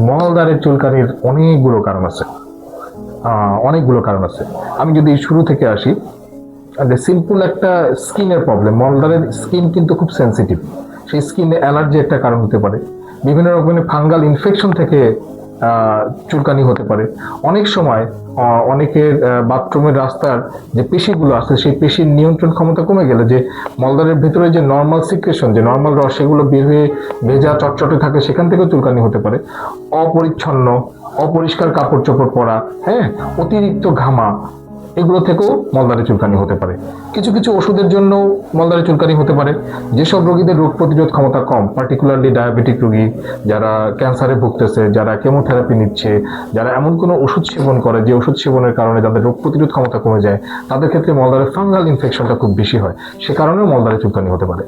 মলদ্বারের চুলকানির অনেকগুলো কারণ আছে। আমি যদি শুরু থেকে আসি, সিম্পল একটা স্কিনের প্রবলেম। মলদ্বারের স্কিন কিন্তু খুব সেন্সিটিভ। সেই স্কিনে অ্যালার্জি একটা কারণ হতে পারে। বিভিন্ন রকমের ফাঙ্গাল ইনফেকশন থেকে চুলকানি হতে পারে। অনেক সময় অনেকের বাথরুমের রাস্তার যে পেশিগুলো আছে, সেই পেশির নিয়ন্ত্রণ ক্ষমতা কমে গেলে যে মলদ্বারের ভেতরে যে নর্মাল সিক্রেশন, যে নর্মাল রস, সেগুলো বের হয়ে ভেজা চটচটে থাকে, সেখান থেকেও চুলকানি হতে পারে। অপরিচ্ছন্ন, অপরিষ্কার কাপড় চোপড় পরা, হ্যাঁ, অতিরিক্ত ঘামা, এগুলো থেকেও মলদ্বারে চুলকানি হতে পারে। কিছু কিছু ওষুধের জন্য মলদ্বারে চুলকানি হতে পারে। যেসব রোগীদের রোগ প্রতিরোধ ক্ষমতা কম, পার্টিকুলারলি ডায়াবেটিক রোগী, যারা ক্যান্সারে ভুগতেছে, যারা কেমোথেরাপি নিচ্ছে, যারা এমন কোনো ওষুধ সেবন করে যে ওষুধ সেবনের কারণে তাদের রোগ প্রতিরোধ ক্ষমতা কমে যায়, তাদের ক্ষেত্রে মলদ্বারে ফাঙ্গাল ইনফেকশনটা খুব বেশি হয়। সে কারণেও মলদ্বারে চুলকানি হতে পারে।